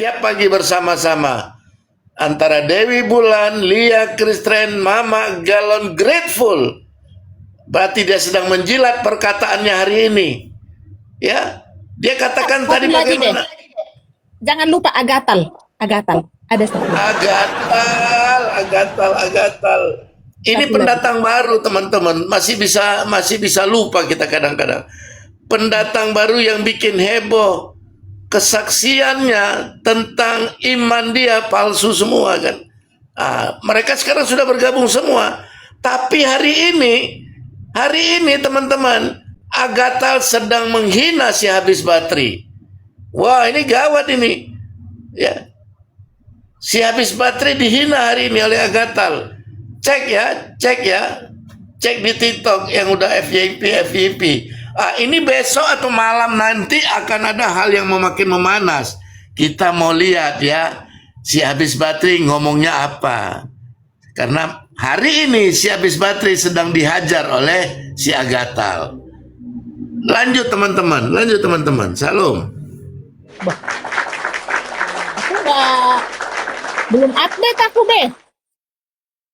tiap pagi bersama-sama. Antara Dewi Bulan, Lia Kristren, Mama Galon grateful. Berarti dia sedang menjilat perkataannya hari ini. Ya, dia katakan Satu tadi lagi deh. bagaimana? Jangan lupa agatal. Agatal. Ada satu. Agatal. Ini Satu pendatang baru, teman-teman. Masih bisa lupa kita kadang-kadang. Pendatang baru yang bikin heboh. Kesaksiannya tentang iman dia palsu semua kan. Mereka sekarang sudah bergabung semua. Tapi hari ini teman-teman, Agatal sedang menghina si habis bateri. Wah, ini gawat ini. Ya. Si habis baterai dihina hari ini oleh Agatal. Cek ya. Cek di TikTok yang udah FYP. Ini besok atau malam nanti akan ada hal yang makin memanas. Kita mau lihat ya, si habis baterai ngomongnya apa. Karena hari ini si habis baterai sedang dihajar oleh si Agatal. Lanjut teman-teman. Salam. Aku belum update aku deh.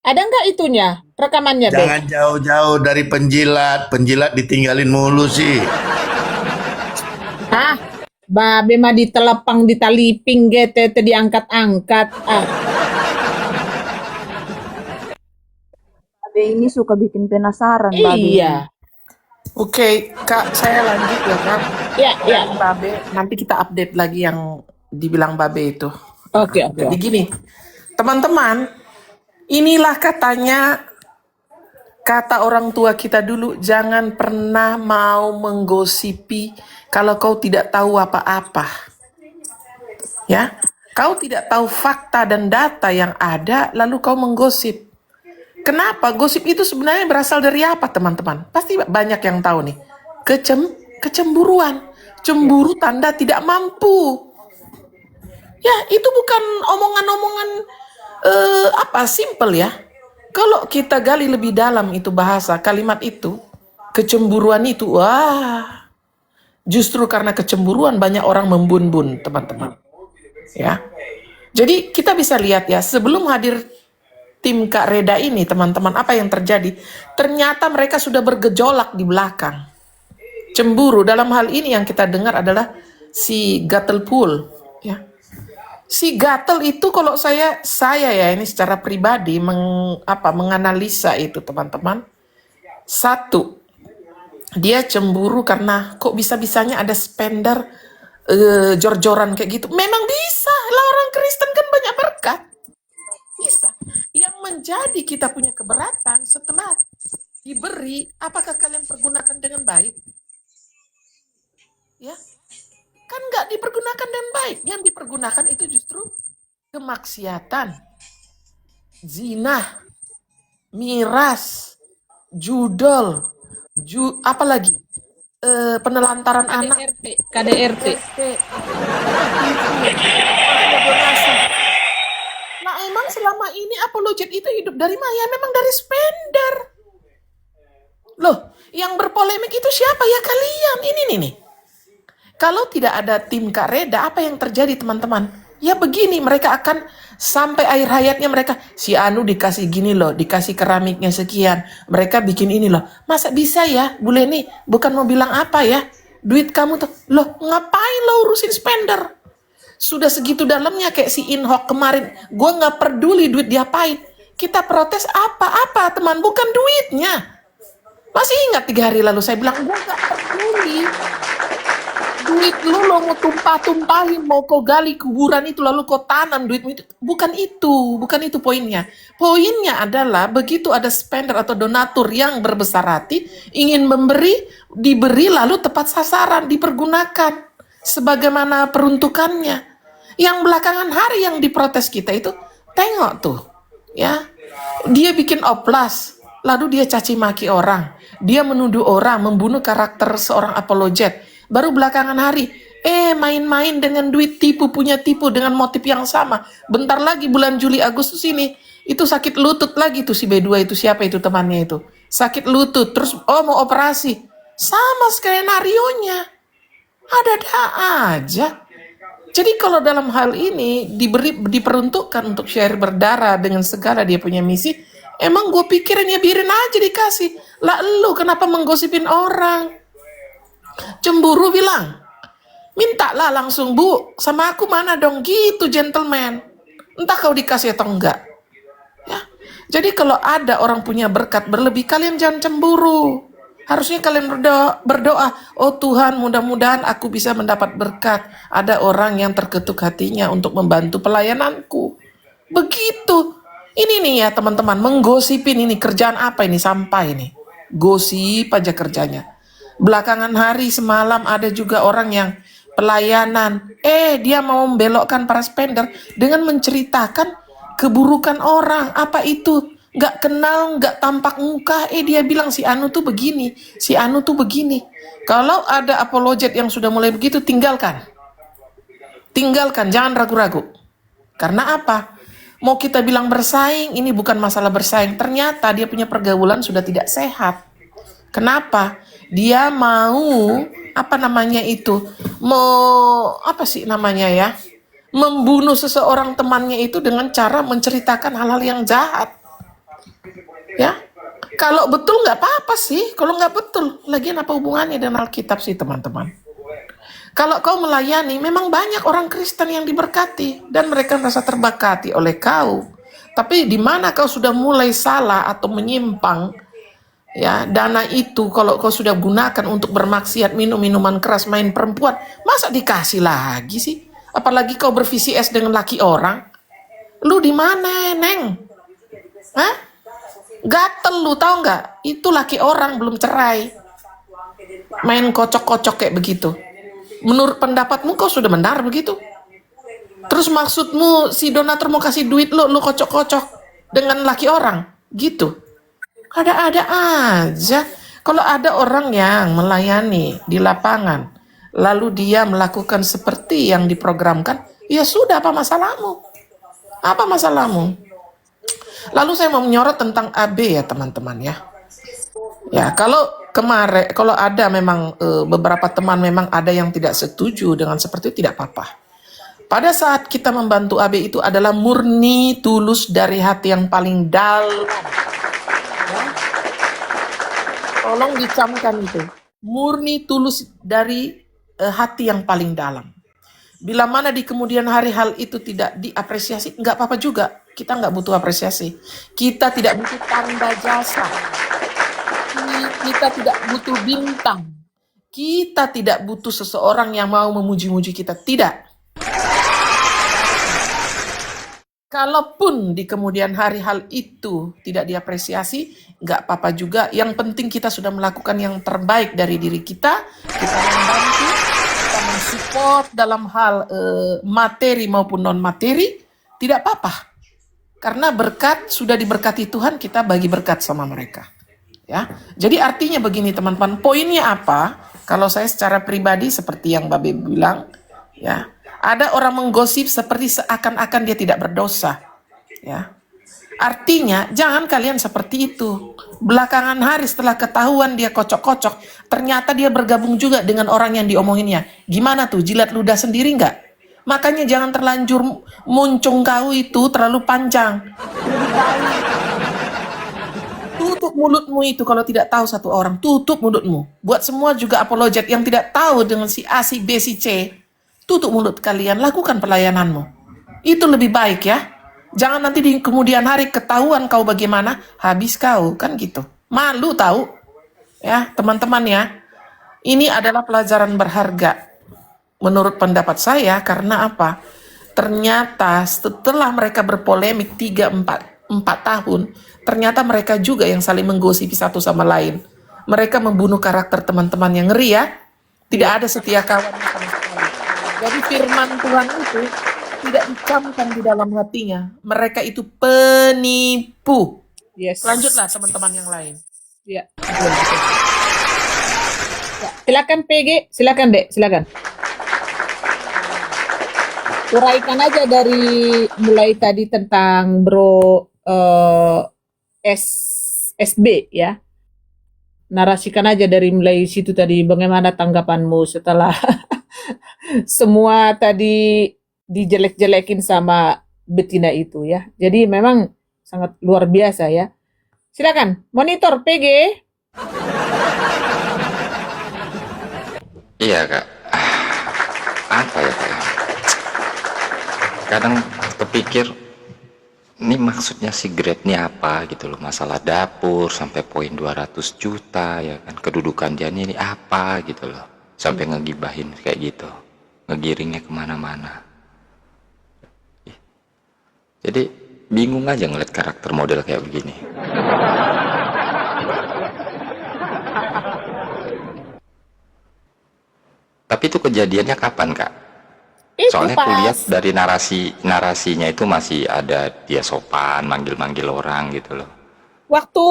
Ada nggak itunya? Rekamannya, Be? Jangan jauh-jauh dari penjilat ditinggalin mulu sih. Babe mah ditelepang, ditaliping, gitu, diangkat-angkat. Babe ini suka bikin penasaran, Babe. Iya. Oke, Kak, saya lanjut ya, Kak. Ya. Babe, nanti kita update lagi yang dibilang Babe itu. Oke. Jadi gini, teman-teman, inilah kata orang tua kita dulu, jangan pernah mau menggosipi kalau kau tidak tahu apa-apa. Ya, kau tidak tahu fakta dan data yang ada, lalu kau menggosip. Kenapa? Gosip itu sebenarnya berasal dari apa, teman-teman? Pasti banyak yang tahu nih. Kecemburuan. Cemburu tanda tidak mampu. Ya, itu bukan omongan-omongan simple ya. Kalau kita gali lebih dalam itu bahasa, kalimat itu, kecemburuan itu, justru karena kecemburuan banyak orang membun-bun, teman-teman. Ya. Jadi kita bisa lihat ya, sebelum hadir tim Kak Reda ini, teman-teman, apa yang terjadi? Ternyata mereka sudah bergejolak di belakang. Cemburu dalam hal ini yang kita dengar adalah si Gatel ya. Si Gatel itu kalau saya ya ini secara pribadi menganalisa itu, teman-teman. Satu, dia cemburu karena kok bisa-bisanya ada spender jor-joran kayak gitu. Memang bisa lah, orang Kristen kan banyak berkat. Bisa. Yang menjadi kita punya keberatan setelah diberi, apakah kalian pergunakan dengan baik? Ya, kan nggak dipergunakan dengan baik. Yang dipergunakan itu justru kemaksiatan, zina, miras, judol, apalagi penelantaran anak, KDRT. Nah, emang selama ini apologet itu hidup dari mana? Ya memang dari spender. Loh, yang berpolemik itu siapa? Ya kalian. Ini nih. Kalau tidak ada tim Kak Reda, apa yang terjadi, teman-teman? Ya begini, mereka akan sampai akhir hayatnya mereka, si Anu dikasih gini loh, dikasih keramiknya sekian, mereka bikin ini loh. Masa bisa ya, Bu Leni, bukan mau bilang apa ya, duit kamu tuh, loh ngapain lo urusin spender? Sudah segitu dalamnya kayak si Inhok kemarin, gue nggak peduli duit diapain. Kita protes apa teman, bukan duitnya. Masih ingat 3 hari lalu saya bilang, gue nggak peduli. Duit lu lo mau tumpahin, mau kau gali kuburan itu lalu kau tanam duit itu. Bukan itu poinnya. Poinnya adalah begitu ada spender atau donatur yang berbesar hati, ingin diberi lalu tepat sasaran, dipergunakan sebagaimana peruntukannya. Yang belakangan hari yang diprotes kita itu, tengok tuh, ya, dia bikin oplas, lalu dia caci maki orang, dia menuduh orang, membunuh karakter seorang apologet. Baru belakangan hari, main-main dengan duit, punya tipu dengan motif yang sama. Bentar lagi bulan Juli Agustus ini, itu sakit lutut lagi tuh si B2 itu, siapa itu temannya itu, sakit lutut, terus mau operasi, sama skenarionya. Ada aja. Jadi kalau dalam hal ini diperuntukkan untuk share berdarah dengan segala dia punya misi, emang gue pikirin ya biarin aja dikasih. Lah lu kenapa menggosipin orang? Cemburu bilang, mintalah langsung bu, sama aku mana dong gitu gentleman. Entah kau dikasih atau enggak. Ya. Jadi kalau ada orang punya berkat berlebih, kalian jangan cemburu. Harusnya kalian berdoa, oh Tuhan mudah-mudahan aku bisa mendapat berkat. Ada orang yang terketuk hatinya untuk membantu pelayananku. Begitu. Ini nih ya teman-teman, menggosipin ini kerjaan apa ini, sampah ini. Gosip aja kerjanya. Belakangan hari semalam ada juga orang yang pelayanan. Dia mau membelokkan para spender dengan menceritakan keburukan orang. Apa itu? Gak kenal, gak tampak muka. Dia bilang si Anu tuh begini, si Anu tuh begini. Kalau ada apologet yang sudah mulai begitu, tinggalkan. Tinggalkan, jangan ragu-ragu. Karena apa? Mau kita bilang bersaing, ini bukan masalah bersaing. Ternyata dia punya pergaulan sudah tidak sehat. Kenapa? Dia mau, apa namanya itu, apa sih namanya ya? Membunuh seseorang temannya itu dengan cara menceritakan hal-hal yang jahat. Ya, kalau betul nggak apa-apa sih. Kalau nggak betul, lagian apa hubungannya dengan Alkitab sih teman-teman? Kalau kau melayani, memang banyak orang Kristen yang diberkati dan mereka merasa terberkati oleh kau. Tapi di mana kau sudah mulai salah atau menyimpang, ya dana itu kalau kau sudah gunakan untuk bermaksiat, minum minuman keras, main perempuan, masa dikasih lagi sih? Apalagi kau ber-VCS dengan laki orang. Lu di mana, Neng? Hah? Gatel lu, tahu nggak? Itu laki orang belum cerai. Main kocok-kocok kayak begitu. Menurut pendapatmu kau sudah benar begitu? Terus maksudmu si donatur mau kasih duit lu kocok-kocok dengan laki orang? Gitu. Ada-ada aja. Kalau ada orang yang melayani di lapangan, lalu dia melakukan seperti yang diprogramkan, ya sudah, apa masalahmu? Apa masalahmu? Lalu saya mau menyorot tentang AB ya teman-teman ya. Ya kalau kemarin, kalau ada memang beberapa teman memang ada yang tidak setuju dengan seperti itu, tidak apa-apa. Pada saat kita membantu AB itu adalah murni tulus dari hati yang paling dalam. Ya. Tolong dicamkan itu. Murni tulus dari hati yang paling dalam. Bila mana di kemudian hari hal itu tidak diapresiasi, nggak apa-apa juga. Kita nggak butuh apresiasi. Kita tidak butuh tanda jasa. Kita tidak butuh bintang. Kita tidak butuh seseorang yang mau memuji-muji kita. Tidak. Kalaupun di kemudian hari hal itu tidak diapresiasi, nggak apa-apa juga. Yang penting kita sudah melakukan yang terbaik dari diri kita. Kita membantu, kita mensupport dalam hal materi maupun non-materi. Tidak apa-apa. Karena berkat sudah diberkati Tuhan, kita bagi berkat sama mereka. Ya, jadi artinya begini teman-teman, poinnya apa? Kalau saya secara pribadi seperti yang Babe bilang, ya, ada orang menggosip seperti seakan-akan dia tidak berdosa, ya. Artinya jangan kalian seperti itu. Belakangan hari setelah ketahuan dia kocok-kocok, ternyata dia bergabung juga dengan orang yang diomonginnya. Gimana tuh, jilat ludah sendiri nggak? Makanya jangan terlanjur muncung kau itu terlalu panjang. Tutup mulutmu itu kalau tidak tahu satu orang. Tutup mulutmu. Buat semua juga apologet yang tidak tahu dengan si A, si B, si C. Tutup mulut kalian. Lakukan pelayananmu. Itu lebih baik ya. Jangan nanti di kemudian hari ketahuan kau bagaimana. Habis kau. Kan gitu. Malu tahu. Ya teman-teman ya. Ini adalah pelajaran berharga. Menurut pendapat saya. Karena apa? Ternyata setelah mereka berpolemik 3-4 tahun, ternyata mereka juga yang saling menggosipi satu sama lain. Mereka membunuh karakter teman-teman yang ngeri ya. Tidak ada setia kawan sama sekali. Jadi firman Tuhan itu tidak dicamkan di dalam hatinya. Mereka itu penipu. Yes. Lanjutlah teman-teman yang lain. Ya. Silakan PG, silakan Dek, silakan. Uraikan aja dari mulai tadi tentang Bro SB ya. Narasikan aja dari mulai situ tadi, bagaimana tanggapanmu setelah semua tadi dijelek-jelekin sama betina itu ya. Jadi memang sangat luar biasa ya. Silakan, monitor PG. Iya kak, apa ya kak? Kadang kepikir, ini maksudnya si grade ini apa gitu loh, masalah dapur sampai poin 200 juta ya kan, kedudukan dia ini apa gitu loh, sampai ngegibahin kayak gitu, ngegiringnya kemana-mana. Jadi bingung aja ngeliat karakter model kayak begini. Tapi itu kejadiannya kapan kak? Itu Soalnya pas kulihat dari narasinya itu masih ada dia sopan, manggil-manggil orang gitu loh. waktu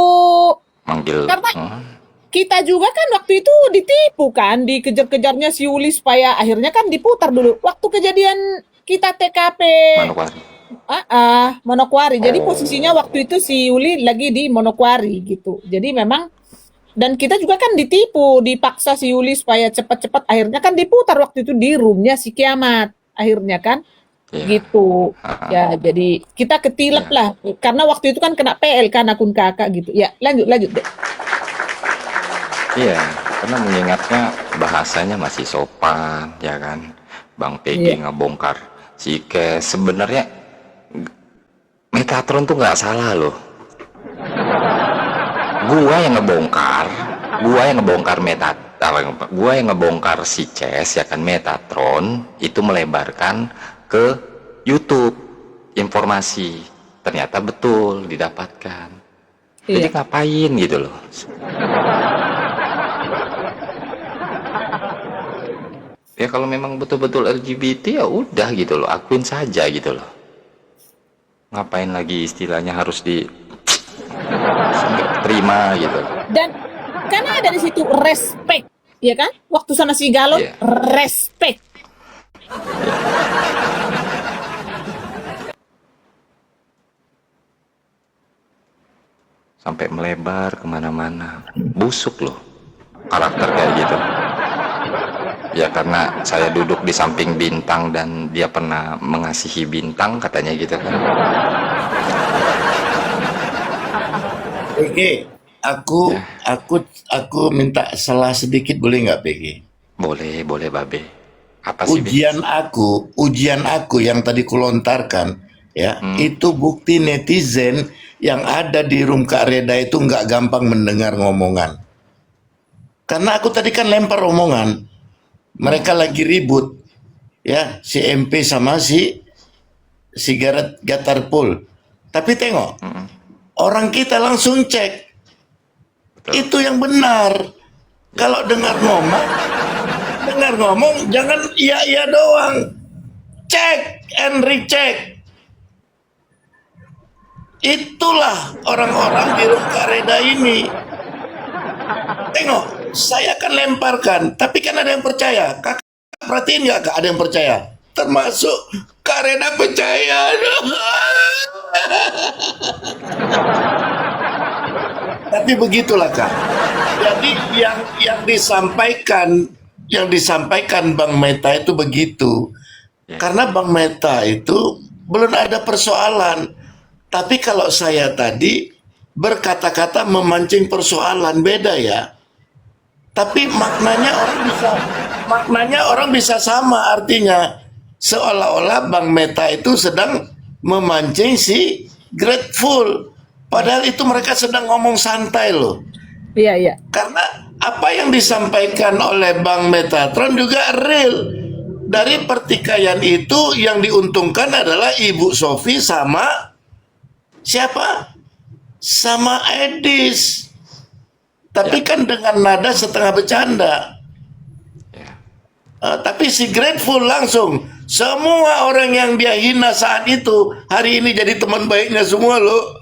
Manggil, karena kita juga kan waktu itu ditipu kan, dikejar-kejarnya si Uli supaya akhirnya kan diputar dulu. Waktu kejadian kita TKP Manokwari. Manokwari. Jadi posisinya waktu itu si Uli lagi di Manokwari gitu. Jadi memang dan kita juga kan ditipu, dipaksa si Yuli supaya cepat-cepat. Akhirnya kan diputar waktu itu di roomnya si Kiamat. Akhirnya kan Iya. gitu. Ya, jadi kita ketilep lah. Karena waktu itu kan kena PL kan akun kakak gitu. Ya, lanjut deh. Iya, karena mengingatnya bahasanya masih sopan, ya kan. Bang PG ngebongkar si Kes. Sebenarnya Metatron tuh nggak salah loh. Gua yang ngebongkar gua yang ngebongkar si Ces ya kan, Metatron itu melebarkan ke YouTube informasi, ternyata betul didapatkan. Jadi ngapain gitu loh. Ya kalau memang betul-betul LGBT ya udah gitu loh, akuin saja gitu loh. Ngapain lagi istilahnya harus nggak terima gitu. Dan karena ada di situ respect, ya kan? Waktu sama si Galon, Iya. respect. Sampai melebar kemana-mana, busuk loh karakter kayak gitu. Ya karena saya duduk di samping Bintang dan dia pernah mengasihi Bintang katanya gitu kan. PG, aku minta salah sedikit boleh nggak PG? Boleh Babe. Apa sih Be? Ujian aku yang tadi kulontarkan ya, itu bukti netizen yang ada di room Kak Reda itu nggak gampang mendengar ngomongan. Karena aku tadi kan lempar omongan, mereka lagi ribut ya, si MP sama si Gareth Gatarpul. Tapi tengok, orang kita langsung cek. Betul. Itu yang benar. Kalau dengar ngomong jangan iya doang. Cek and recheck. Itulah orang-orang di room Kak Reda ini. Tengok, saya akan lemparkan, tapi kan ada yang percaya. Kakak perhatiin nggak Kak, ada yang percaya? Termasuk Kak Reda percaya. Tapi begitulah Kak. Jadi yang disampaikan Bang Meta itu begitu. Karena Bang Meta itu belum ada persoalan. Tapi kalau saya tadi berkata-kata memancing persoalan, beda ya. Tapi maknanya orang bisa sama, artinya seolah-olah Bang Meta itu sedang memancing si Grateful. Padahal itu mereka sedang ngomong santai loh. Iya. Karena apa yang disampaikan oleh Bang Metatron juga real. Dari pertikaian itu yang diuntungkan adalah Ibu Sofi sama siapa? Sama Edis. Tapi kan dengan nada setengah bercanda. Tapi si Grateful langsung, semua orang yang dia hina saat itu hari ini jadi teman baiknya semua loh.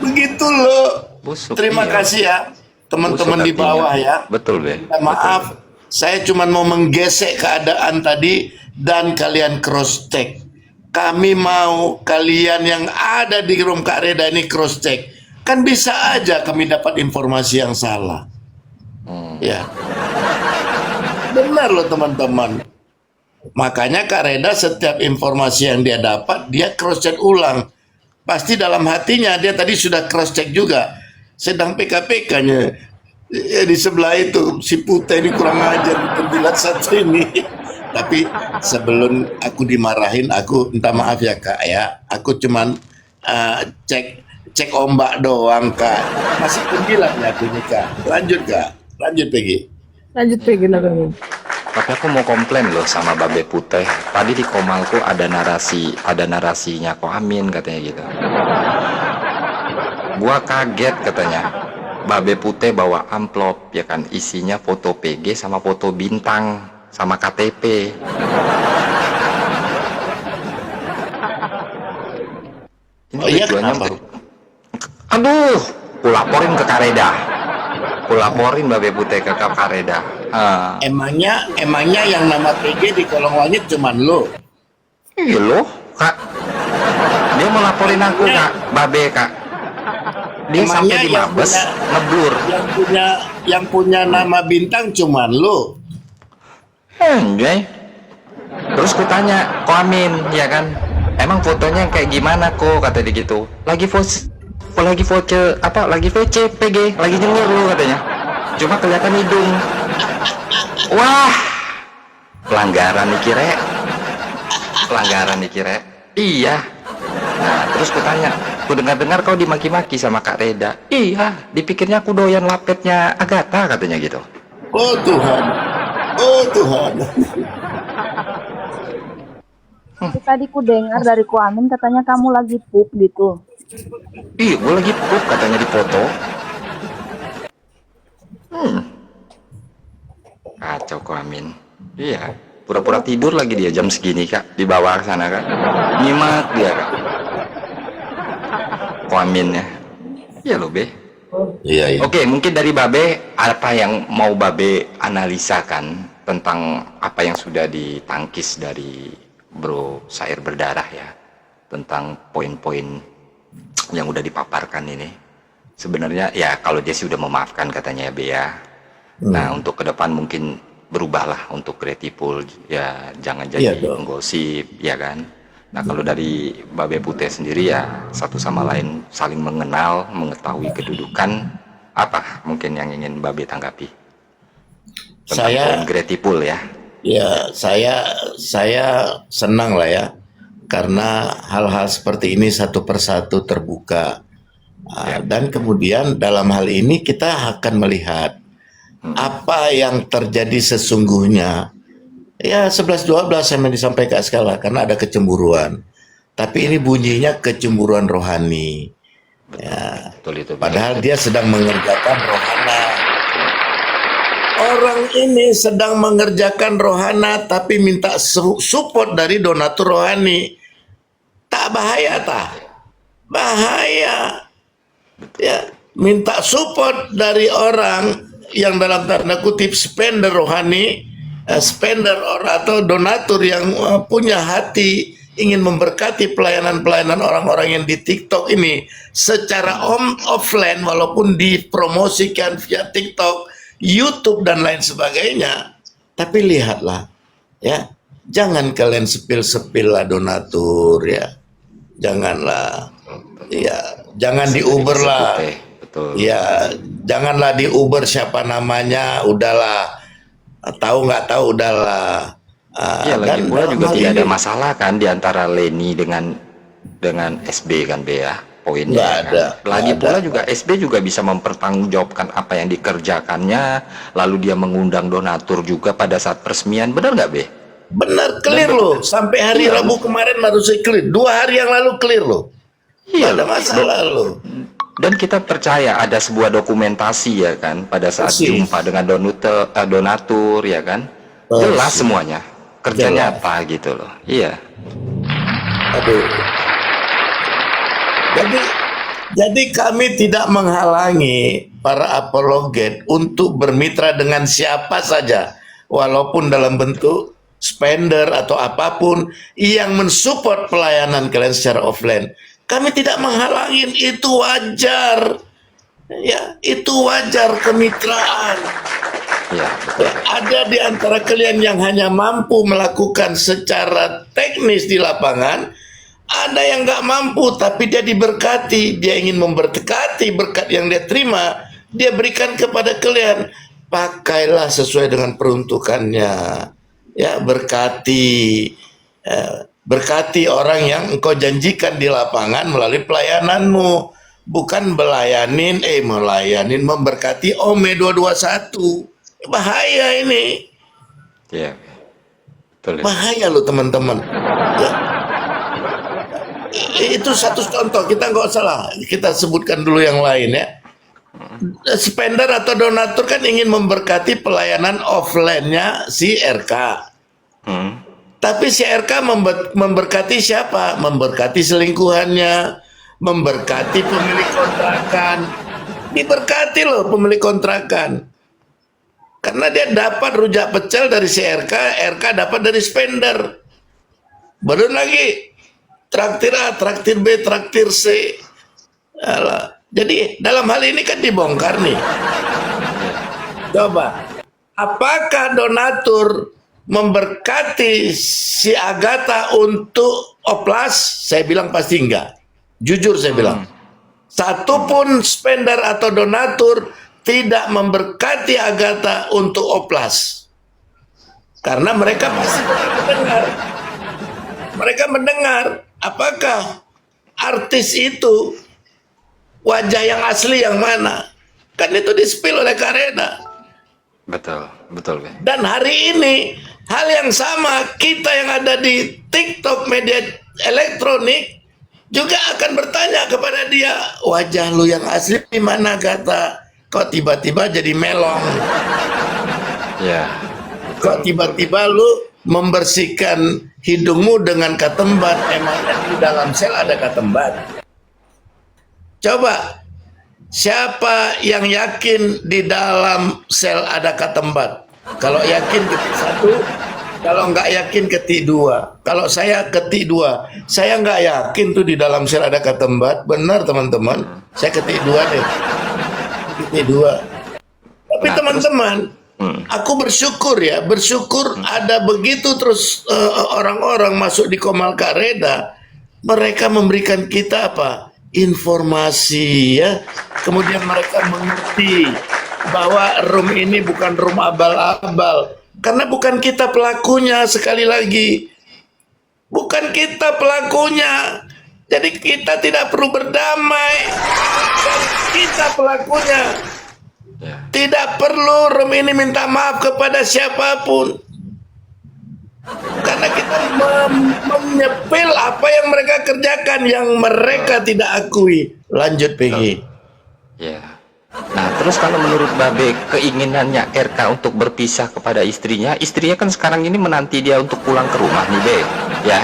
Begitu loh. Busuk, Terima iya. kasih ya teman-teman Busuk di bawah artinya. ya. Betul Be. Maaf, Betul. saya cuma mau menggesek keadaan tadi dan kalian cross check. Kami mau kalian yang ada di room Kak Reda ini cross check. Kan bisa aja kami dapat informasi yang salah. Ya. Benar loh teman-teman. Makanya Kak Reda setiap informasi yang dia dapat, dia cross check ulang. Pasti dalam hatinya dia tadi sudah cross check juga. Sedang PKPK-nya di sebelah itu si Putih ini kurang ajar di tembilat satu ini. Tapi sebelum aku dimarahin, aku minta maaf ya Kak ya. Aku cuman cek ombak doang Kak. Masih penjilat ya aku ini Kak. Lanjut Kak. Lanjut Peggy. Lanjut Peggy lah Bang. Tapi aku mau komplain loh sama Babe Putih. Tadi di Komalku ada narasinya Ko Amin katanya gitu. Gua kaget katanya. Babe Putih bawa amplop ya kan, isinya foto PG sama foto bintang sama KTP. Ini Oh iya, tujuannya kenapa? untuk, aduh, ku laporin ke Kareda. Ku laporin Babe Putih ke Kareda. Emangnya yang nama PG di kolong langit cuman lo. Iya loh, Kak. Dia mau laporin aku, Kak. Babe, Kak. Dia sampai di yang Mabes, ngeblur. yang punya nama bintang cuman lo. Anjay. Terus ku tanya, Ko Amin, ya kan? Emang fotonya kayak gimana kok? Kata dia gitu. Lagi VC PG, lagi nyengir lu katanya. Cuma kelihatan hidung. Wah, pelanggaran nih kira. Iya. Nah, terus ku tanya, ku dengar-dengar kau dimaki-maki sama Kak Reda. Iya, dipikirnya aku doyan lapetnya Agatha katanya gitu. Oh Tuhan. Oh Tuhan. Tapi tadi ku dengar dari Ko Amin katanya kamu lagi pup gitu. Iya, gue lagi pup katanya di foto. Kacau Ko Amin. Iya, pura-pura tidur lagi dia jam segini Kak, di bawah sana Kak. Nyimak dia Kak. Ko Amin ya. Iya loh Be. Iya. Oke, mungkin dari Babe apa yang mau Babe analisakan tentang apa yang sudah ditangkis dari Bro Sair Berdarah ya, tentang poin-poin yang udah dipaparkan ini. Sebenarnya ya kalau dia sih udah memaafkan katanya ya Be ya. Nah untuk ke depan mungkin berubahlah untuk Grateful ya, jangan jadi Iya dong. penggosip ya kan. Nah kalau dari Babe Putih sendiri ya satu sama lain saling mengenal, mengetahui kedudukan. Apa mungkin yang ingin Babe tanggapi tentang poin Grateful ya? Ya, saya senang lah ya, karena hal-hal seperti ini satu persatu terbuka. Dan kemudian dalam hal ini kita akan melihat apa yang terjadi sesungguhnya. Ya 11-12 yang disampaikan sekali karena ada kecemburuan. Tapi ini bunyinya kecemburuan rohani. Ya, Betul itu. padahal dia sedang mengerjakan rohana. Orang ini sedang mengerjakan rohana tapi minta support dari donatur rohani. Tak bahaya tak? Bahaya. Ya, minta support dari orang yang dalam tanda kutip spender rohani, spender atau donatur yang punya hati ingin memberkati pelayanan-pelayanan orang-orang yang di TikTok ini secara offline walaupun dipromosikan via TikTok, YouTube dan lain sebagainya. Tapi lihatlah ya, jangan kalian sepil-sepil lah donatur ya. Janganlah. Ya, jangan di Uber lah. Betul. Ya, janganlah di Uber siapa namanya, udahlah. Tahu nggak tahu udahlah. Ya lagi pula juga tidak ada ini masalah kan di antara Leni dengan SB kan Be ya. Poinnya nggak kan. ada. Lagi nggak pula ada. juga SB juga bisa mempertanggungjawabkan apa yang dikerjakannya, lalu dia mengundang donatur juga pada saat peresmian, benar nggak Be? Benar, clear loh. Sampai hari Rabu kemarin baru saya clear. 2 hari yang lalu clear loh. Iya Nggak ada loh. masalah loh. Dan kita percaya ada sebuah dokumentasi ya kan pada saat Persis. jumpa dengan donatur ya kan. Jelas semuanya. Kerjanya Jelas. apa gitu loh. Iya. Aduh. Jadi kami tidak menghalangi para apologet untuk bermitra dengan siapa saja, walaupun dalam bentuk spender atau apapun yang mensupport pelayanan kalian secara offline. Kami tidak menghalangi, itu wajar. Ya, itu wajar kemitraan. Ya, betul. Ya, ada di antara kalian yang hanya mampu melakukan secara teknis di lapangan, ada yang nggak mampu tapi dia diberkati, dia ingin memberkati berkat yang dia terima, dia berikan kepada kalian. Pakailah sesuai dengan peruntukannya. Ya, berkati orang yang engkau janjikan di lapangan melalui pelayananmu. Bukan melayanin memberkati Ome 221. Bahaya ini. Ya, betul. Bahaya loh teman-teman. Ya. Itu satu contoh, kita nggak salah. Kita sebutkan dulu yang lain ya. Spender atau donatur kan ingin memberkati pelayanan offline-nya si RK. Tapi si RK memberkati siapa? Memberkati selingkuhannya, memberkati pemilik kontrakan. Diberkati loh pemilik kontrakan. Karena dia dapat rujak pecel dari si RK, RK dapat dari spender. Belum lagi traktir A, traktir B, traktir C. Alah. Jadi dalam hal ini kan dibongkar nih. Coba, apakah donatur memberkati si Agatha untuk oplas? Saya bilang pasti enggak. Jujur saya bilang. Satupun spender atau donatur tidak memberkati Agatha untuk oplas. Karena mereka pasti mendengar. Mereka mendengar apakah artis itu wajah yang asli yang mana. Kan itu di-spill oleh Karena. Betul, betul, Be. Dan hari ini hal yang sama kita yang ada di TikTok media elektronik juga akan bertanya kepada dia, wajah lu yang asli di mana kata? Kok tiba-tiba jadi melong? Ya. Kok tiba-tiba lu membersihkan hidungmu dengan katembat? Emangnya di dalam sel ada katembat? Coba, siapa yang yakin di dalam sel ada katembat? Kalau yakin ketik 1, kalau nggak yakin ketik 2. Kalau saya ketik 2, saya nggak yakin tuh di dalam sel ada katembat. Benar teman-teman, saya ketik 2 deh. Ketik 2. Tapi Nah, teman-teman, aku bersyukur ya, ada begitu terus orang-orang masuk di Komal Kareda, mereka memberikan kita apa? Informasi ya, kemudian mereka mengerti bahwa room ini bukan room abal-abal karena bukan kita pelakunya. Sekali lagi, bukan kita pelakunya, jadi kita tidak perlu berdamai. Kita pelakunya, tidak perlu room ini minta maaf kepada siapapun karena kita menyepil apa yang mereka kerjakan yang mereka tidak akui. Lanjut PG. Ya. Nah, terus kalau menurut Babe, keinginannya RK untuk berpisah kepada istrinya kan sekarang ini menanti dia untuk pulang ke rumah nih, Be. Ya.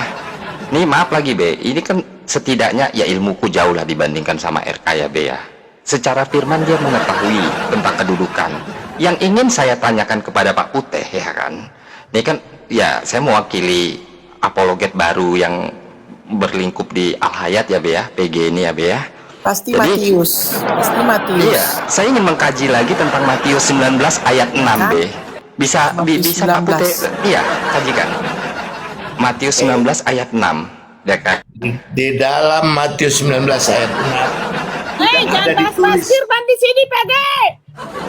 Nih maaf lagi, Be. Ini kan setidaknya ya ilmuku jauh lah dibandingkan sama RK ya, Be ya. Secara firman dia mengetahui tentang kedudukan. Yang ingin saya tanyakan kepada Pak Putih ya kan. Ini kan ya saya mewakili apologet baru yang berlingkup di Al-Hayat ya, Be ya. PG ini ya, Be ya. Pasti Jadi, Matius. Pasti Matius. Iya, saya ingin mengkaji lagi tentang Matius 19 ayat 6, B. Bisa Matius bisa Pak 19. Putih, iya, kajikan. Matius 19 ayat 6, ya kan? Di dalam Matius 19 ayat 6 Hei, ada jangan bahas ditulis. Firman di sini, PG.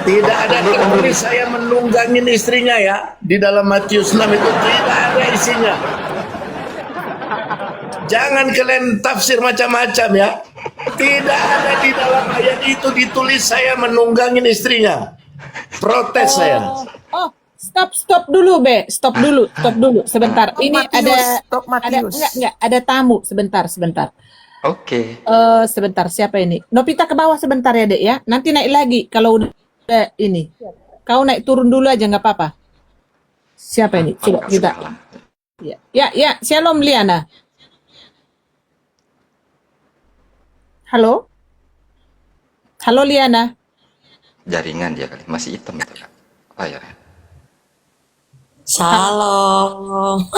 Tidak ada tertulis saya menunggangin istrinya ya. Di dalam Matius 6 itu tidak ada isinya. Jangan kalian tafsir macam-macam ya. Tidak ada di dalam ayat itu ditulis saya menunggangin istrinya. Protes saya. Oh, stop dulu, Be. Stop dulu sebentar. Stop, Ini Matius. Stop, ada Matius. enggak ada tamu sebentar. Oke. Sebentar, siapa ini? Novita ke bawah sebentar ya, Dek ya. Nanti naik lagi kalau udah ini. Kau naik turun dulu aja nggak apa-apa. Siapa ini? Coba kita. Ya, Shalom Liana. Halo? Halo Liana. Jaringan dia kali, masih hitam itu Kak. Layarnya. Salam.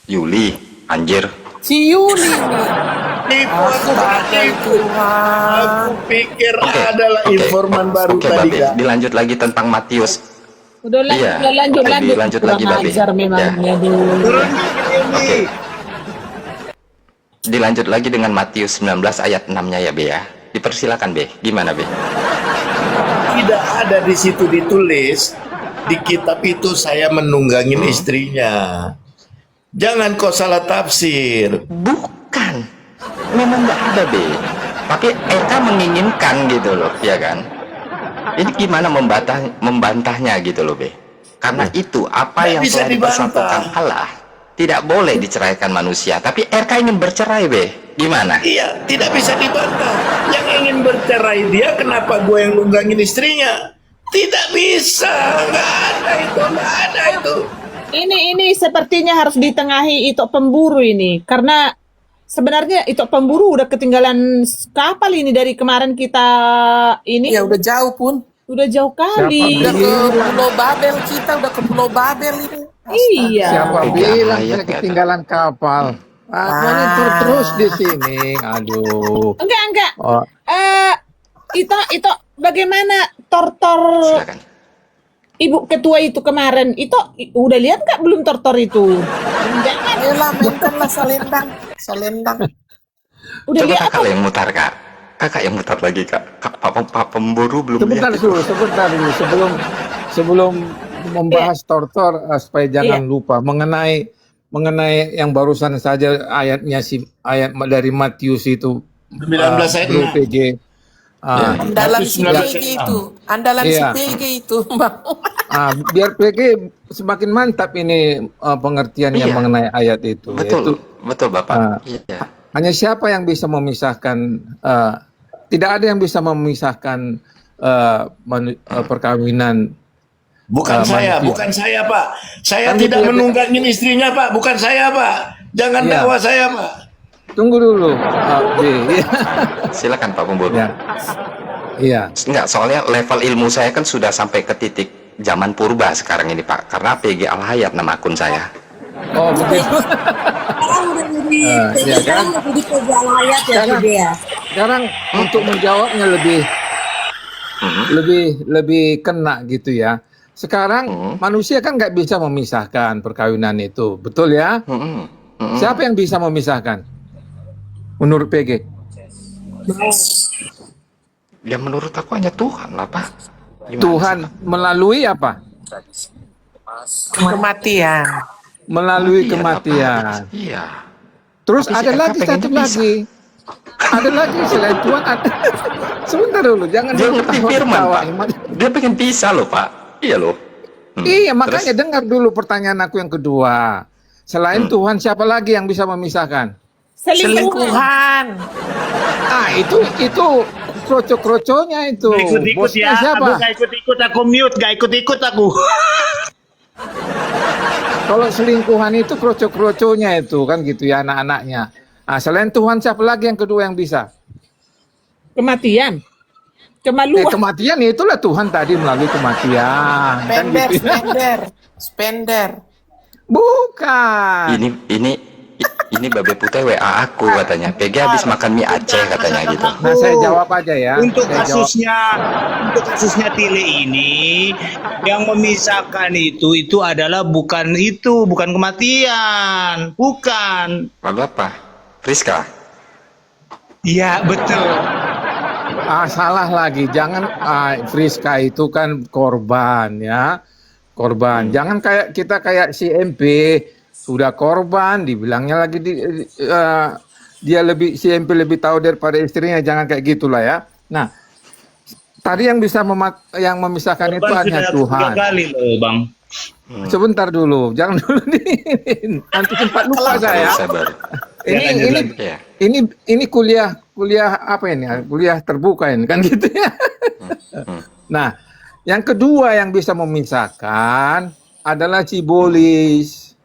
Yuli, anjir. Si Yuli nih. Tipu aku bukan tipu. Aku pikir adalah Oke. informan baru Oke, tadi, Babe. Kak. Dilanjut lagi tentang Matius. Udah lanjut, Iya. udah lanjut, Oke, lanjut. dilanjut Kurang lagi, Babe. ajar memang. Ya. Aduh. Oke. Dilanjut lagi dengan Matius 19 ayat 6-nya ya, Be ya. Dipersilakan, Be. Gimana, Be? Tidak ada di situ ditulis di kitab itu saya menunggangin istrinya. Jangan kau salah tafsir. Bukan. Memang nggak ada, Be. Tapi Eka menginginkan gitu loh, ya kan? Ini gimana membantahnya gitu loh, Be? Karena itu apa Nggak yang bisa telah dibantah. dipersatukan Allah tidak boleh diceraikan manusia. Tapi RK ingin bercerai, Be. Gimana? Iya, tidak bisa dibantah. Yang ingin bercerai dia, kenapa gue yang nunggangin istrinya? Tidak bisa, nggak ada itu. Ini sepertinya harus ditengahi itu pemburu ini, karena sebenarnya itu pemburu udah ketinggalan kapal ini dari kemarin kita ini Ya udah jauh pun. udah jauh kali. Udah ke Pulau Babel kita, udah ke Pulau Babel ini. Iya. Siapa Tiga bilang ayat saya nggak ketinggalan kapal? Monitor terus di sini. Aduh. Enggak. Oh, Itu bagaimana tortor Silakan. Ibu ketua itu kemarin? Itu udah lihat nggak belum tortor itu? Jangan. Ayolah mainkanlah selendang. Udah Coba lihat kakak yang mutar, Kak. Kakak yang mutar lagi, Kak. Pak pemburu belum sebentar lihat itu. dulu, sebelum membahas tortor supaya jangan lupa mengenai yang barusan saja ayatnya ayat dari Matius itu 19 ayat Bro PG. Andalan si Matius 19 PG ayat itu. Andalan si Iya. PG itu, Bang. Biar PG semakin mantap ini pengertiannya Iya. mengenai ayat itu. Yaitu, Betul Bapak. Iya. hanya siapa yang bisa memisahkan? Tidak ada yang bisa memisahkan perkawinan. Bukan saya, manusia. bukan saya, Pak. Saya Kan tidak gitu ya, menunggangin istrinya, Pak. Bukan saya, Pak. Jangan Iya. dakwa saya, Pak. Tunggu dulu, B. Silakan Pak pemburu. Ya. Iya. Enggak, soalnya level ilmu saya kan sudah sampai ke titik zaman purba sekarang ini, Pak. Karena PG Al-Hayat nama akun saya. Oh begitu. Ya kan? Sekarang untuk menjawabnya lebih kena gitu ya. Sekarang manusia kan nggak bisa memisahkan perkawinan itu, betul ya? Siapa yang bisa memisahkan? Menurut PG? Ya menurut aku hanya Tuhan lah, Pak. Gimana Tuhan melalui apa? Kematian. Melalui Iya, kematian. Bapak. Iya. Terus Tapi si ada Eka lagi pengennya satu bisa. lagi. Ada lagi selain Tuhan ada. Sebentar dulu, jangan Dia dulu ngerti ketawa- firman, ketawa. Pak. Dia pengen pisah loh, Pak. Iya loh. Iya, makanya Terus? dengar dulu pertanyaan aku yang kedua. Selain Tuhan, siapa lagi yang bisa memisahkan? selingkuhan. Selingkuhan. Itu kroco-kroconya itu. Ikut-ikut Bosnya ya, siapa? aduh gak ikut-ikut aku mute, gak ikut-ikut aku. Kalau selingkuhan itu kroco-kroconya itu kan gitu ya anak-anaknya. Selain Tuhan siapa lagi yang kedua yang bisa? Kematian. Kemaluan. Kematian ya itulah Tuhan tadi melalui kematian. Kan gitu ya. Spender. Bukan. Ini Babe Putih WA aku katanya. PG habis makan mie Aceh katanya gitu. Nah, saya jawab aja ya. Untuk Saya jawab. kasusnya Tile ini yang memisahkan itu adalah bukan kematian, bukan. Lalu apa? Friska? Iya betul. Salah lagi. Jangan Friska itu kan korban ya. Korban. Jangan kayak kita kayak si MP sudah korban, dibilangnya lagi dia si MP lebih tahu daripada istrinya. Jangan kayak gitulah ya. Nah, tadi yang bisa yang memisahkan itu Korban hanya sudah Tuhan. 3 kali loh, Bang. Sebentar dulu, jangan dulu nih. Nanti sempat lupa saya. Sabar. Iya. Ini kuliah apa ini? Kuliah terbuka ini kan gitu ya. Nah, yang kedua yang bisa memisahkan adalah cibolis.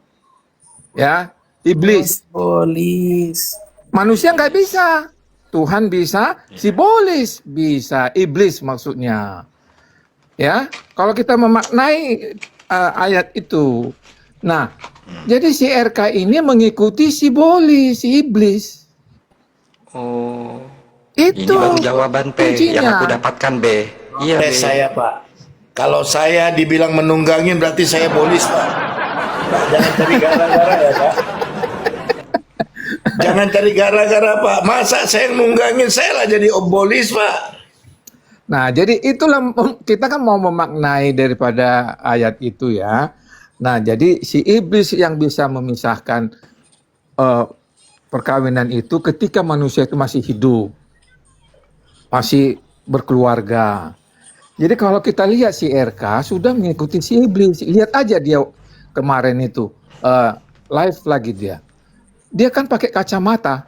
Ya, iblis. Polis. Manusia nggak bisa. Tuhan bisa, cibolis bisa, iblis maksudnya. Ya, kalau kita memaknai ayat itu. Nah, jadi si RK ini mengikuti cibolis, si iblis. Oh, ini Itu baru jawaban P yang kuncinya. aku dapatkan B. Iya B. Saya Pak, kalau saya dibilang menunggangin berarti saya bolis Pak. Pak, jangan cari gara-gara ya Pak. Jangan cari gara-gara Pak. Masa saya nunggangin, saya lah jadi bolis Pak. Nah, jadi itulah kita kan mau memaknai daripada ayat itu ya. Nah, jadi si iblis yang bisa memisahkan eh, perkawinan itu ketika manusia itu masih hidup, masih berkeluarga. Jadi kalau kita lihat si RK sudah mengikuti si iblis. Lihat aja dia kemarin itu live lagi dia. Dia kan pakai kacamata.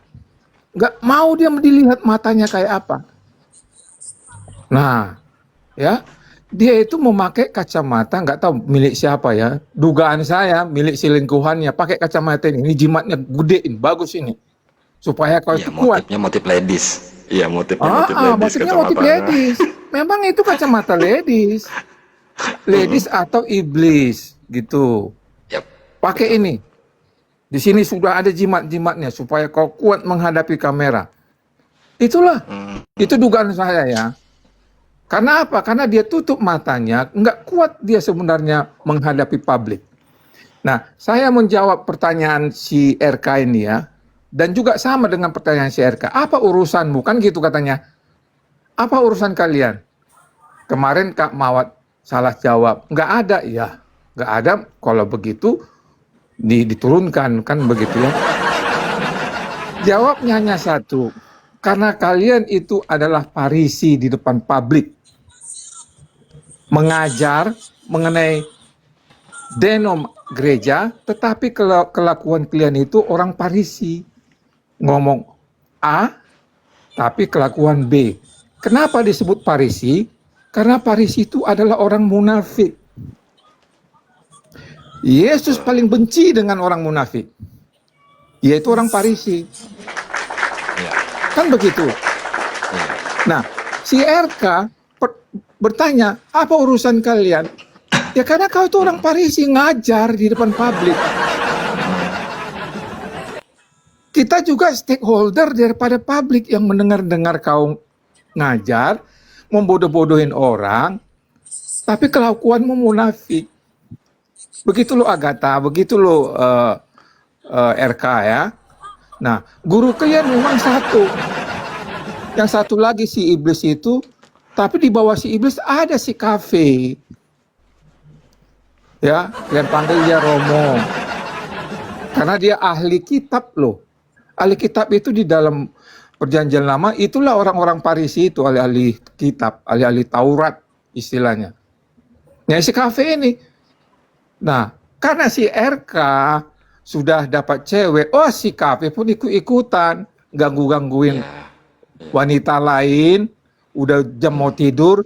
Nggak mau dia dilihat matanya kayak apa. Nah, ya, dia itu memakai kacamata, nggak tahu milik siapa ya. Dugaan saya milik selingkuhannya, pakai kacamata ini jimatnya gedein, bagus ini, supaya kau Iya, itu kuat. motifnya motif ladies. Iya, motifnya motif ladies Motifnya motif kacamatanya. ladies. Memang itu kacamata ladies, ladies atau iblis gitu. Yap. Pakai ini. Di sini sudah ada jimat-jimatnya supaya kau kuat menghadapi kamera. Itulah, itu dugaan saya ya. Karena apa? Karena dia tutup matanya, nggak kuat dia sebenarnya menghadapi publik. Nah, saya menjawab pertanyaan si RK ini ya, dan juga sama dengan pertanyaan si RK. Apa urusanmu? Kan gitu katanya. Apa urusan kalian? Kemarin Kak Mawat salah jawab. Nggak ada, ya. Nggak ada, kalau begitu diturunkan, kan begitu ya. Jawabnya hanya satu. Karena kalian itu adalah Farisi di depan publik. Mengajar mengenai denom gereja, tetapi kelakuan kalian itu orang Farisi. Ngomong A, tapi kelakuan B. Kenapa disebut Farisi? Karena Farisi itu adalah orang munafik. Yesus paling benci dengan orang munafik, yaitu orang Farisi. Kan begitu. Nah, si RK bertanya, apa urusan kalian? Ya karena kau itu orang Farisi, ngajar di depan publik. Kita juga stakeholder daripada publik yang mendengar-dengar kau ngajar, membodoh-bodohin orang, tapi kelakuanmu munafik. Begitu lo Agatha, begitu lo RK ya. Nah, guru kalian memang satu. Yang satu lagi si iblis itu, tapi di bawah si iblis ada si kafe. Ya, kalian panggil dia Romo. Karena dia ahli kitab loh. Ahli kitab itu di dalam perjanjian lama, itulah orang-orang Farisi itu, ahli-ahli kitab, ahli-ahli Taurat istilahnya. Nah, si kafe ini. Nah, karena si RK sudah dapat cewek, oh si kafe pun ikut-ikutan, ganggu-gangguin wanita lain, udah jam mau tidur,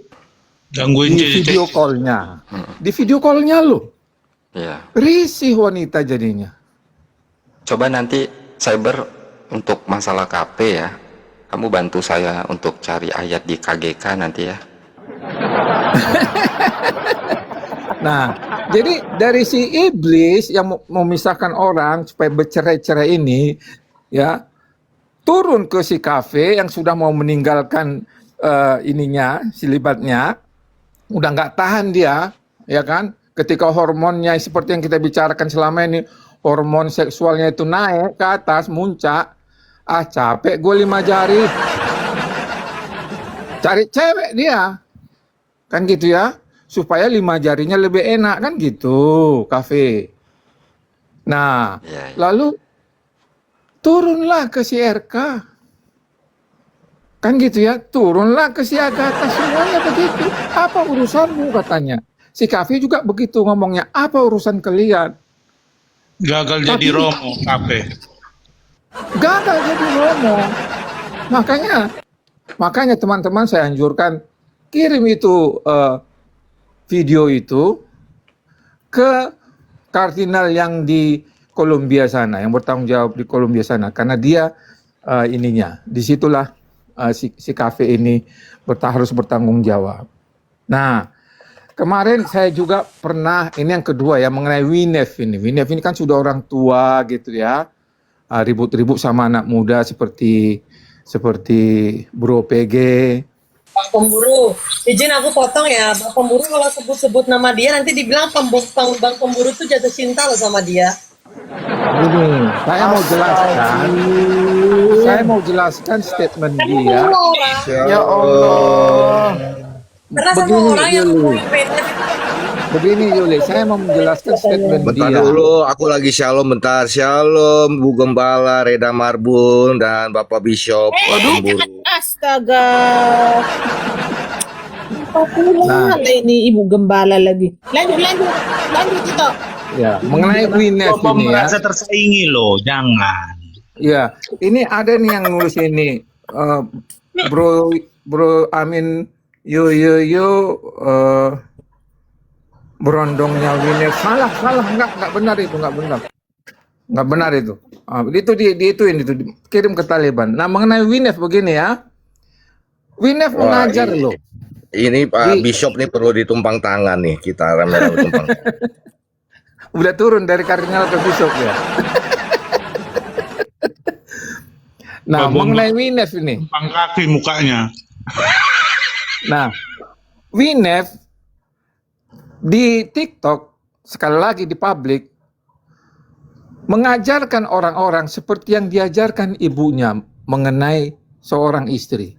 Gangguin di video call-nya. Di video call-nya loh. Iya. Risih wanita jadinya. Coba nanti cyber untuk masalah KP ya. Kamu bantu saya untuk cari ayat di KGK nanti ya. Nah, jadi dari si iblis yang memisahkan orang supaya bercerai-cerai ini, ya, turun ke si kafe yang sudah mau meninggalkan silibatnya, udah nggak tahan dia, ya kan? Ketika hormonnya seperti yang kita bicarakan selama ini, hormon seksualnya itu naik ke atas, muncak, capek gue 5 jari, cari cewek dia, kan gitu ya, supaya 5 jarinya lebih enak, kan gitu, kafe. Nah, lalu turunlah ke si RK. Kan gitu ya, turunlah ke si Agatha, semuanya begitu. Apa urusanmu katanya. Si kafe juga begitu ngomongnya, apa urusan kalian? Gagal jadi Romo KP. Gagal jadi Romo. Makanya teman-teman saya anjurkan, kirim itu video itu ke kardinal yang di Kolombia sana, yang bertanggung jawab di Kolombia sana, karena dia disitulah si kafe ini harus bertanggung jawab. Nah, kemarin saya juga pernah, ini yang kedua ya, mengenai Winef ini. Winef ini kan sudah orang tua gitu ya, ribut-ribut sama anak muda seperti seperti Bro PG. Bang Pemburu, izin aku potong ya. Bang Pemburu kalau sebut-sebut nama dia nanti dibilang Bang Pemburu tuh jatuh cinta loh sama dia. Ini saya mau jelaskan statement Karena dia. semua orang, Ya Allah. karena semua Begini, orang yang Yuli. ngomongin beda itu Begini Yuli, saya mau menjelaskan statement Bentar dia. dulu, aku lagi shalom bentar. Shalom Bu Gembala, Reda Marbun, dan Bapak Bishop Pemburu. Astaga. Apa ini Ibu Gembala lagi. Lanjut itu. Ya, mengenai Winef Bapak ini ya. merasa tersaingi loh, jangan. Ya, ini ada nih yang nulis ini. Bro Amin yo berondongnya Winef. Salah, enggak benar itu, enggak benar itu. Itu kirim ke Taliban. Nah, mengenai Winef begini ya. Winef Wah, mengajar ini- loh. Ini Pak Bishop nih perlu ditumpang tangan nih, kita rame-rame tumpang. Udah turun dari kardinal ke bishop ya. Nah, mengenai Winef ini. Tumpang kaki mukanya. Nah, Winef di TikTok sekali lagi di publik mengajarkan orang-orang seperti yang diajarkan ibunya mengenai seorang istri.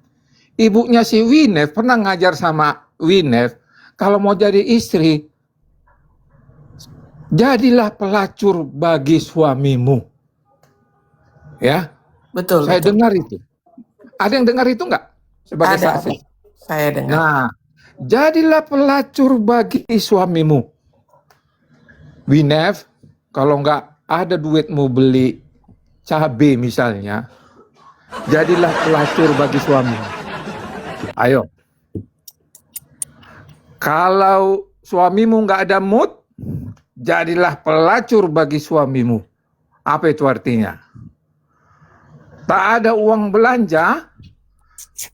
Ibunya si Winef pernah ngajar sama Winef, kalau mau jadi istri, jadilah pelacur bagi suamimu. Ya, Betul. saya dengar itu. Ada yang dengar itu enggak? Sebagai Ada. saksi. Saya dengar. Nah, jadilah pelacur bagi suamimu. Winef, kalau nggak ada duitmu beli cabai misalnya, jadilah pelacur bagi suamimu. Ayo. Kalau suamimu nggak ada mood, jadilah pelacur bagi suamimu. Apa itu artinya? Tak ada uang belanja,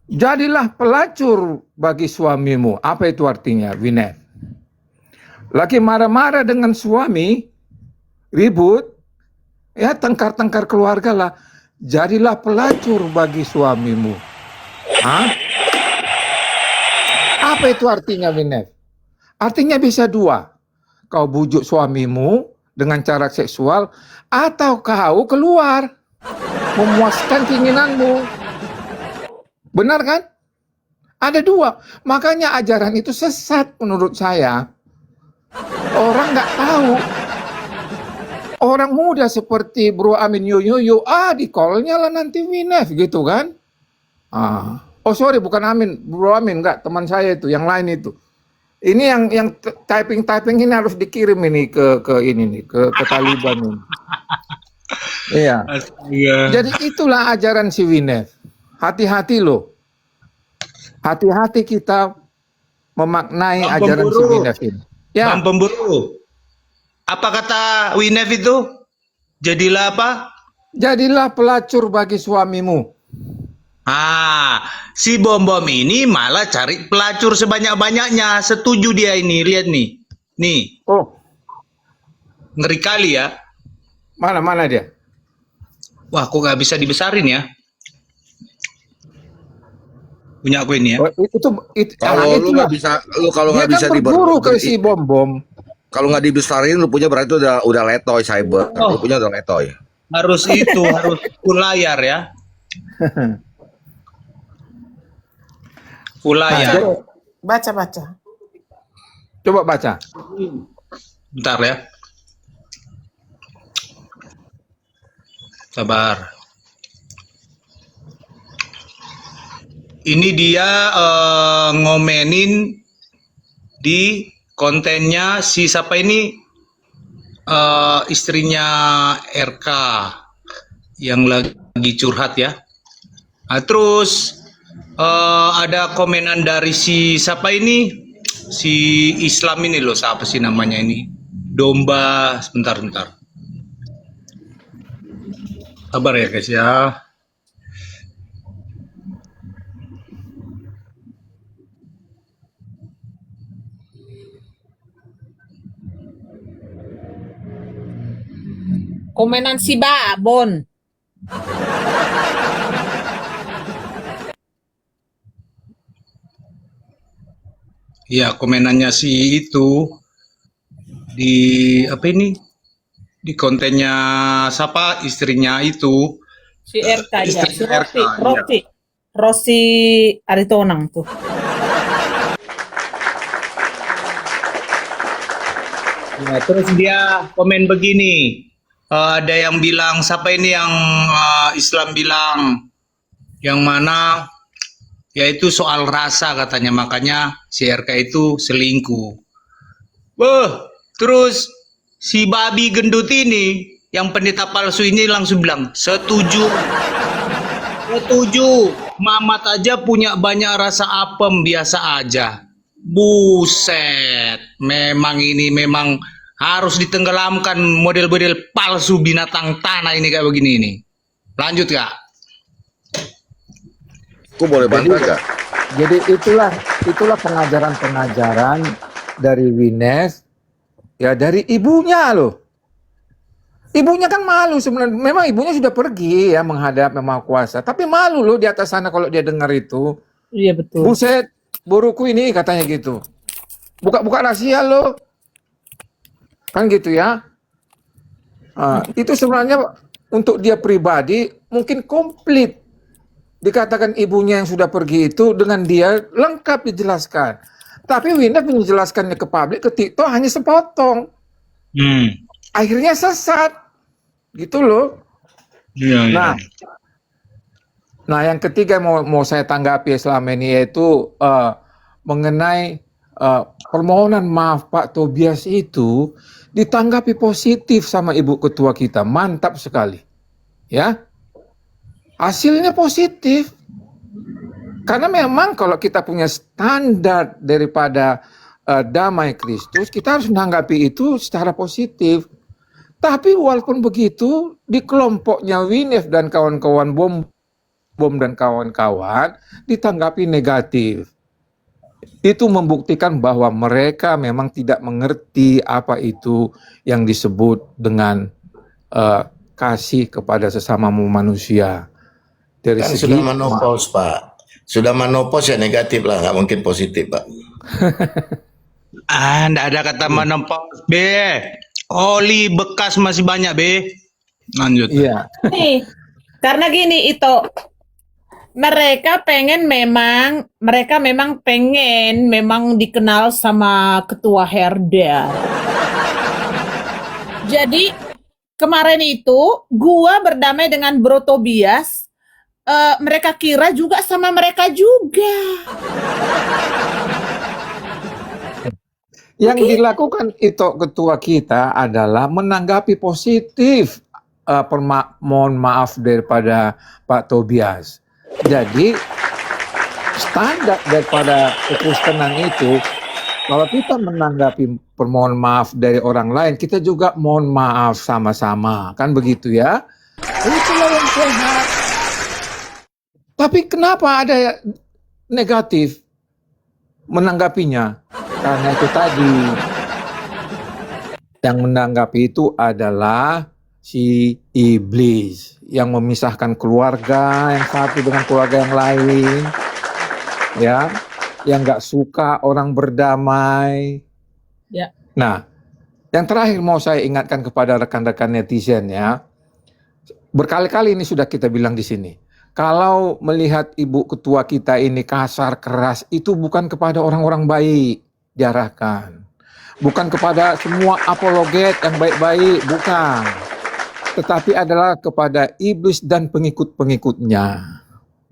jadilah pelacur bagi suamimu. Apa itu artinya, Winef? Lagi marah-marah dengan suami, ribut, ya tengkar-tengkar keluarga lah. Jadilah pelacur bagi suamimu. Hah? Apa itu artinya, Winef? Artinya bisa dua. Kau bujuk suamimu dengan cara seksual, atau kau keluar memuaskan keinginanmu. Benar kan? Ada dua. Makanya ajaran itu sesat menurut saya. Orang nggak tahu. Orang muda seperti Bro Amin yo di call-nya lah nanti Winef gitu kan. Oh sorry, bukan Amin, Bro Amin enggak, teman saya itu, yang lain itu. Ini yang typing ini harus dikirim ini ke ini nih, ke Taliban ini. Iya. Astaga. Jadi itulah ajaran si Winef. Hati-hati loh. Hati-hati kita memaknai Bang ajaran si Pemburu. Winef ini. Ya, Bang Pemburu, apa kata Winef itu? Jadilah apa? jadilah pelacur bagi suamimu. Si Bom ini malah cari pelacur sebanyak-banyaknya. Setuju dia ini, lihat nih. Nih, Oh, ngeri kali ya. mana dia? Wah, kok nggak bisa dibesarin ya? Punya aku ini ya. Oh, Kalau lu itulah. nggak bisa, lu kalau Dia nggak bisa kan berburu ke si bom. kalau nggak dibesarin, lu punya berarti udah letoy cyber. Oh. Lu punya udah letoy. Harus itu, harus full layar ya. Full layar. Baca. Coba baca. Bentar ya. Sabar. Ini dia ngomenin di kontennya si siapa ini, istrinya RK yang lagi curhat ya. Nah, terus ada komenan dari si siapa ini, si Islam ini loh, siapa sih namanya ini, Domba. Sebentar. Sabar ya guys ya. Komenan si Babon. Ya, komenannya si itu di apa ini? Di kontennya siapa? Istrinya itu. Si RK ya, si Istrinya RK, iya. Rosi Aritonang tuh. Nah, terus dia komen begini. Ada yang bilang, siapa ini yang Islam bilang, yang mana yaitu soal rasa katanya, makanya si RK itu selingkuh. Terus si babi gendut ini, yang pendeta palsu ini langsung bilang, setuju. Setuju. Mamat aja punya banyak rasa apem, biasa aja. Buset, memang ini memang harus ditenggelamkan model-model palsu binatang tanah ini kayak begini ini. Lanjut Kak. Aku boleh bantah gak? Jadi itulah pengajaran-pengajaran dari Wines, ya dari ibunya loh. Ibunya kan malu sebenarnya. Memang ibunya sudah pergi ya menghadap Yang Maha Kuasa. Tapi malu loh di atas sana kalau dia dengar itu. Iya betul. Buset, buruku ini katanya gitu. Buka-buka rahasia loh. Kan gitu ya. Itu sebenarnya untuk dia pribadi mungkin komplit. Dikatakan ibunya yang sudah pergi itu dengan dia lengkap dijelaskan. Tapi Winda menjelaskannya ke publik, ke TikTok hanya sepotong. Akhirnya sesat. Gitu loh. Iya. Nah, yang ketiga mau saya tanggapi selama ini yaitu mengenai permohonan maaf Pak Tobias itu ditanggapi positif sama Ibu Ketua kita. Mantap sekali. Ya. Hasilnya positif. Karena memang kalau kita punya standar daripada damai Kristus, kita harus menanggapi itu secara positif. Tapi walaupun begitu, di kelompoknya Winef dan kawan-kawan bom dan kawan-kawan ditanggapi negatif. Itu membuktikan bahwa mereka memang tidak mengerti apa itu yang disebut dengan kasih kepada sesama manusia. Dari Kan segi sudah menopause Pak. Sudah menopause ya negatif lah, nggak mungkin positif Pak. Nggak ada kata menopause, B. Oli bekas masih banyak, B. Lanjut. Iya. Nih, karena gini itu mereka memang pengen dikenal sama ketua Herda. Jadi kemarin itu gua berdamai dengan Bro Tobias, mereka kira juga sama mereka juga. Yang dilakukan itu ketua kita adalah menanggapi positif mohon maaf daripada Pak Tobias. Jadi standar daripada kekristenan itu, kalau kita menanggapi permohonan maaf dari orang lain, kita juga mohon maaf sama-sama, kan begitu ya? Itulah yang sehat. Tapi kenapa ada negatif menanggapinya? Karena itu tadi, yang menanggapi itu adalah si iblis yang memisahkan keluarga yang satu dengan keluarga yang lain, ya, yang nggak suka orang berdamai. Ya. Nah, yang terakhir mau saya ingatkan kepada rekan-rekan netizen ya, berkali-kali ini sudah kita bilang di sini. Kalau melihat Ibu Ketua kita ini kasar keras, itu bukan kepada orang-orang baik. Diarahkan, bukan kepada semua apologet yang baik-baik, bukan, tetapi adalah kepada iblis dan pengikut-pengikutnya,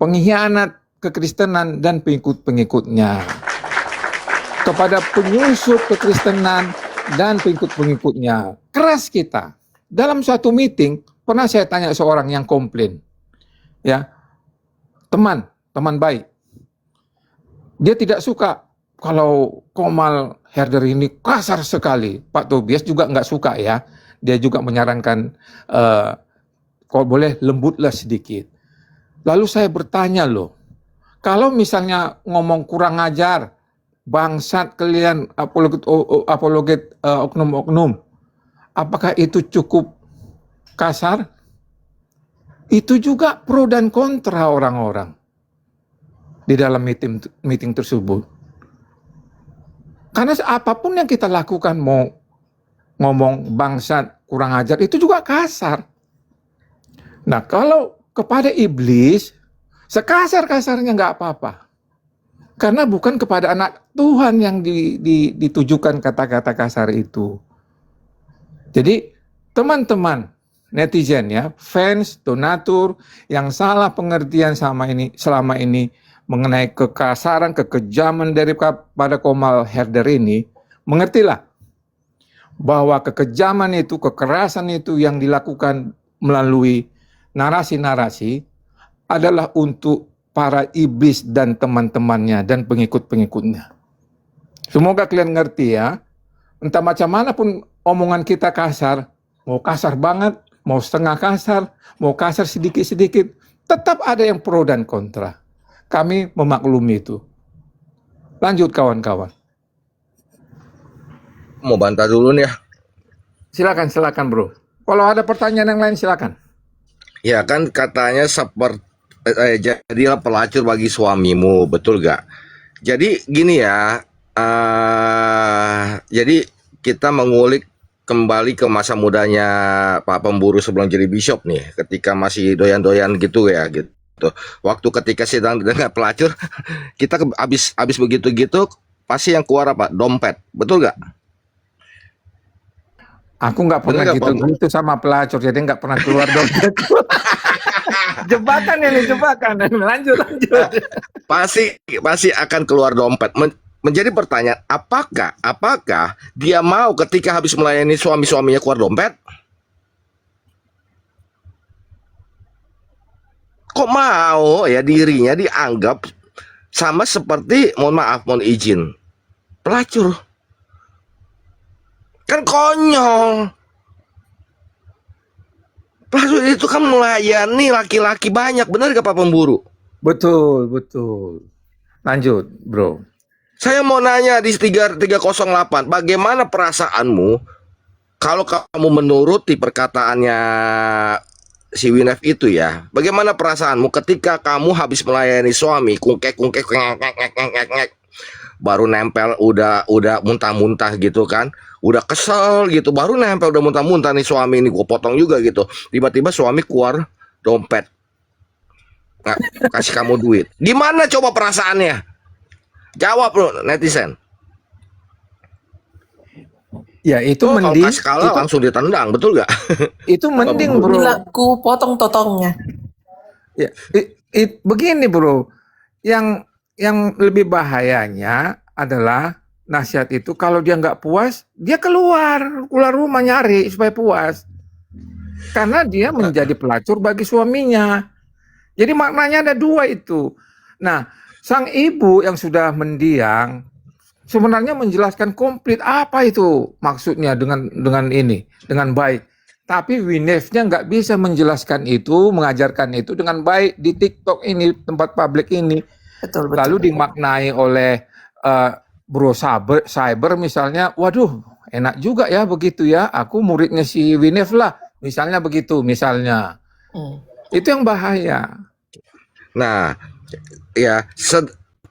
pengkhianat kekristenan dan pengikut-pengikutnya, kepada penyusup kekristenan dan pengikut-pengikutnya. Keras kita. Dalam suatu meeting pernah saya tanya seorang yang komplain, ya, teman baik, dia tidak suka kalau Komal Herder ini kasar sekali. Pak Tobias juga nggak suka ya. Dia juga menyarankan kalau boleh lembutlah sedikit. Lalu saya bertanya loh, kalau misalnya ngomong kurang ajar, bangsat kalian, apologet oknum-oknum, apakah itu cukup kasar? Itu juga pro dan kontra orang-orang di dalam meeting tersebut. Karena apapun yang kita lakukan, mau ngomong bangsa kurang ajar, itu juga kasar. Nah, kalau kepada iblis, sekasar-kasarnya nggak apa-apa. Karena bukan kepada anak Tuhan yang ditujukan kata-kata kasar itu. Jadi, teman-teman netizen ya, fans, donatur, yang salah pengertian selama ini mengenai kekasaran, kekejaman daripada Komal Herder ini, mengertilah bahwa kekejaman itu, kekerasan itu yang dilakukan melalui narasi-narasi adalah untuk para iblis dan teman-temannya dan pengikut-pengikutnya. Semoga kalian ngerti ya, entah macam mana pun omongan kita kasar, mau kasar banget, mau setengah kasar, mau kasar sedikit-sedikit, tetap ada yang pro dan kontra. Kami memaklumi itu. Lanjut kawan-kawan. Mau bantah dulu nih ya. Silakan bro. Kalau ada pertanyaan yang lain silakan. Ya kan katanya seperti jadilah pelacur bagi suamimu, betul gak? Jadi gini ya, jadi kita mengulik kembali ke masa mudanya Pak Pemburu sebelum jadi bishop nih, ketika masih doyan-doyan gitu ya gitu. Waktu ketika sedang dengan pelacur, kita habis begitu-gitu pasti yang keluar apa? Dompet, betul gak? Aku nggak pernah gitu sama pelacur, jadi nggak pernah keluar dompet. Jebakan ini, jebakan. Lanjut. Pasti akan keluar dompet. Menjadi pertanyaan, apakah dia mau ketika habis melayani suami-suaminya keluar dompet? Kok mau ya dirinya dianggap sama seperti, mohon izin, pelacur? Kan konyol. Pelacur itu kan melayani laki-laki banyak, benar gak Pak Pemburu? Betul. Lanjut, bro. Saya mau nanya di 308, bagaimana perasaanmu kalau kamu menuruti perkataannya si Winef itu ya? Bagaimana perasaanmu ketika kamu habis melayani suami, kungkek, baru nempel udah muntah-muntah gitu kan? Udah kesel gitu, baru nempel udah muntah-muntah nih suami ini, gue potong juga gitu. Tiba-tiba suami keluar dompet, kasih kamu duit. Gimana coba perasaannya? Jawab lo netizen. Ya itu mending. Kalau kalah itu, langsung ditendang, betul gak? Itu mending bro. Aku potong totongnya. Ya, begini bro, yang lebih bahayanya adalah nasihat itu kalau dia nggak puas, dia keluar rumah nyari supaya puas. Karena dia menjadi pelacur bagi suaminya. Jadi maknanya ada dua itu. Nah, sang ibu yang sudah mendiang sebenarnya menjelaskan komplit apa itu maksudnya dengan baik. Tapi Winef-nya nggak bisa menjelaskan itu, mengajarkan itu dengan baik di TikTok ini, tempat publik ini. Betul. Lalu dimaknai oleh Bro Cyber misalnya, waduh enak juga ya begitu ya, aku muridnya si Winef lah, misalnya begitu, misalnya. Itu yang bahaya. Nah, ya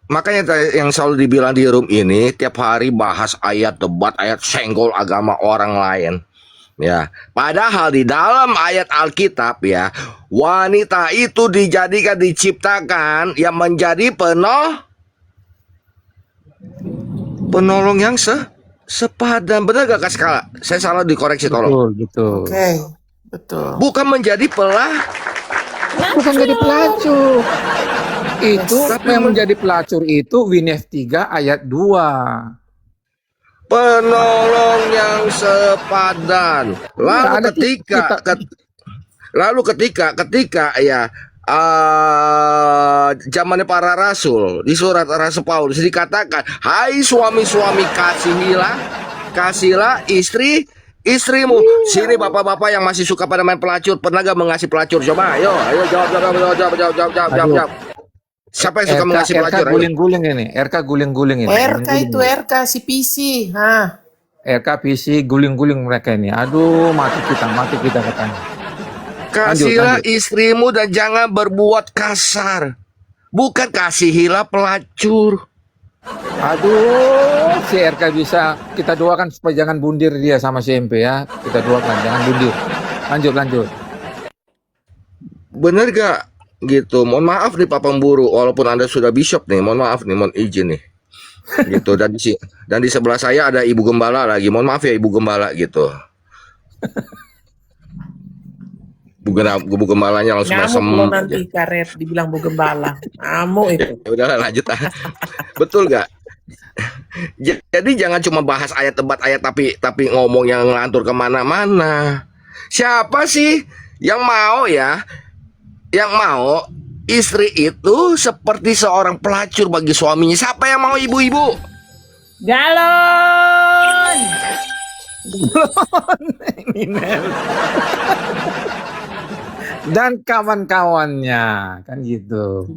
makanya yang selalu dibilang di room ini, tiap hari bahas ayat debat, ayat senggol agama orang lain. Ya, padahal di dalam ayat Alkitab ya, wanita itu diciptakan yang menjadi penolong yang sepadan. Benar gak Kak Skala? Saya salah, dikoreksi tolong. Betul. Oke, betul. Bukan menjadi Bukan menjadi pelacur. Itu yang menjadi pelacur itu Winef 3 ayat 2. Penolong yang sepadan. Lalu ketika ya zamannya para rasul, di surat Rasul Paulus dikatakan, hai suami-suami kasihilah istrimu. Sini bapak-bapak yang masih suka pada main pelacur, pernah gak mengasihi pelacur? Coba ayo jawab. Siapa yang suka mengasihi pelacur? RK guling-guling ini. RK guling-guling ini. RK si PC. RK PC guling-guling mereka ini. Aduh, mati kita katanya. Kasihilah istrimu dan jangan berbuat kasar. Bukan kasihilah pelacur. Aduh, si RK bisa kita doakan supaya jangan bundir dia sama si MP ya. Kita doakan jangan bundir. Lanjut. Bener gak? Gitu. Mohon maaf nih Pak Pemburu, walaupun Anda sudah bishop nih, mohon maaf nih, mohon izin nih. Gitu. Dan di sebelah saya ada Ibu Gembala lagi. Mohon maaf ya Ibu Gembala gitu. Bu Gembalanya langsung Ngamuk mesem. lo nanti karet dibilang Bu Gembala. Ngamuk itu. Ya udahlah lanjut ah. Betul gak? Jadi jangan cuma bahas ayat debat ayat tapi ngomong yang ngelantur kemana-mana. Siapa sih yang mau ya? Yang mau istri itu seperti seorang pelacur bagi suaminya. Siapa yang mau ibu-ibu? Galon. Dan kawan-kawannya kan gitu.